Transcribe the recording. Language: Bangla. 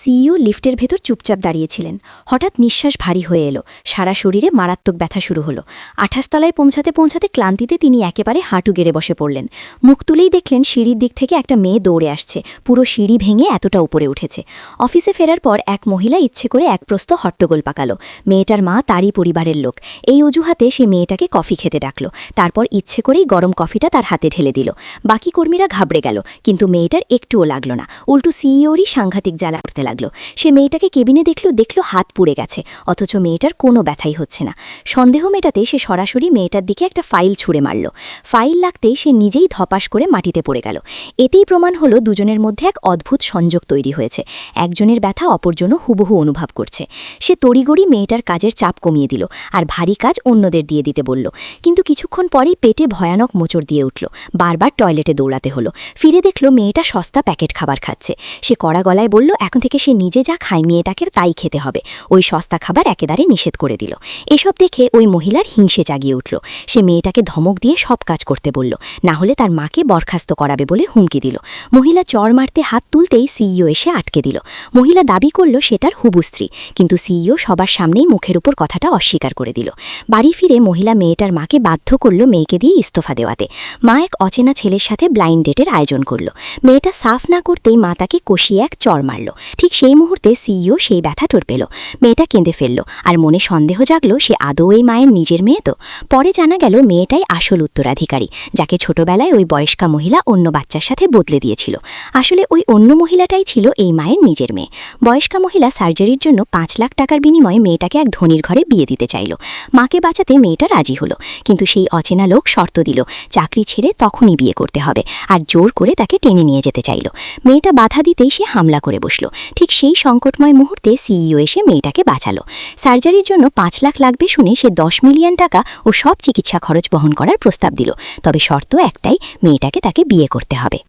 সিইও লিফটের ভেতর চুপচাপ দাঁড়িয়েছিলেন। হঠাৎ নিঃশ্বাস ভারী হয়ে এলো, সারা শরীরে মারাত্মক ব্যথা শুরু হলো। 28 তলায় পৌঁছাতে পৌঁছাতে ক্লান্তিতে তিনি একেবারে হাঁটু গেড়ে বসে পড়লেন। মুখ তুলেই দেখলেন সিঁড়ির দিক থেকে একটা মেয়ে দৌড়ে আসছে, পুরো সিঁড়ি ভেঙে এতটা উপরে উঠেছে। অফিসে ফেরার পর এক মহিলা ইচ্ছে করে এক প্রস্ত হট্টগোল পাকালো। মেয়েটার মা তারই পরিবারের লোক। এই অজুহাতে সে মেয়েটাকে কফি খেতে ডাকল। তারপর ইচ্ছে করেই গরম কফিটা তার হাতে ঢেলে দিল। বাকি কর্মীরা ঘাবড়ে গেল, কিন্তু মেয়েটার একটুও লাগলো না। উল্টো সিইওরই সাংঘাতিক জ্বালা করতে লাগলো। সে মেয়েটাকে কেবিনে দেখল হাত পুড়ে গেছে, অথচ মেয়েটার কোনো ব্যথাই হচ্ছে না। সন্দেহ মেটাতে সে সরাসরি মেয়েটার দিকে একটা ফাইল ছুঁড়ে মারল। ফাইল লাগতেই সে নিজেই ধপাস করে মাটিতে পড়ে গেল। এতেই প্রমাণ হলো দুজনের মধ্যে এক অদ্ভুত সংযোগ তৈরি হয়েছে। একজনের ব্যথা অপরজনও হুবহু অনুভব করছে। সে তড়িগড়ি মেয়েটার কাজের চাপ কমিয়ে দিল, আর ভারী কাজ অন্যদের দিয়ে দিতে বলল। কিন্তু কিছুক্ষণ পরেই পেটে ভয়ানক মোচড় দিয়ে উঠল। বারবার টয়লেটে দৌড়াতে হলো। ফিরে দেখল মেয়েটা সস্তা প্যাকেট খাবার খাচ্ছে। সে কড়া গলায় বলল এখন থেকে সে নিজে যা খায় মেয়েটাকে তাই খেতে হবে। ওই সস্তা খাবার একেবারে নিষেধ করে দিল। এসব দেখে ওই মহিলার হিংসে জাগিয়ে উঠল। সে মেয়েটাকে ধমক দিয়ে সব কাজ করতে বলল, না হলে তার মাকে বরখাস্ত করাবে বলে হুমকি দিল। মহিলা চড় মারতে হাত তুলতেই সিইও এসে আটকে দিল। মহিলা দাবি করল সে তার হুবু স্ত্রী, কিন্তু সিইও সবার সামনেই মুখের উপর কথাটা অস্বীকার করে দিল। বাড়ি ফিরে মহিলা মেয়েটার মাকে বাধ্য করল মেয়েকে দিয়ে ইস্তফা দেওয়াতে। মা এক অচেনা ছেলের সাথে ব্লাইন্ড ডেটের আয়োজন করল। মেয়েটা সাফ না করতেই মা তাকে কষিয়ে এক চড় মারল। ঠিক সেই মুহূর্তে সিইও সেই ব্যথা টোর পেল। মেয়েটা কেঁদে ফেলল, আর মনে সন্দেহ জাগলো সে আদৌ এই মায়ের নিজের মেয়ে তো। পরে জানা গেল মেয়েটাই আসল উত্তরাধিকারী, যাকে ছোটবেলায় ওই বয়স্কা মহিলা অন্য বাচ্চার সাথে বদলে দিয়েছিল। আসলে ওই অন্য মহিলাটাই ছিল এই মায়ের নিজের মেয়ে। বয়স্কা মহিলা সার্জারির জন্য 5 লাখ টাকার বিনিময়ে মেয়েটাকে এক ধনীর ঘরে বিয়ে দিতে চাইল। মাকে বাঁচাতে মেয়েটা রাজি হলো, কিন্তু সেই অচেনা লোক শর্ত দিল চাকরি ছেড়ে তখনই বিয়ে করতে হবে, আর জোর করে তাকে টেনে নিয়ে যেতে চাইল। মেয়েটা বাধা দিতেই সে হামলা করে বসল। ঠিক সেই সংকটময় মুহূর্তে সিইও এসে মেয়েটাকে বাঁচালো। সার্জারির জন্য 5 লাখ লাগবে শুনে সে 10 মিলিয়ন টাকা ও সব চিকিৎসা খরচ বহন করার প্রস্তাব দিল। তবে শর্ত একটাই, মেয়েটাকে তাকে বিয়ে করতে হবে।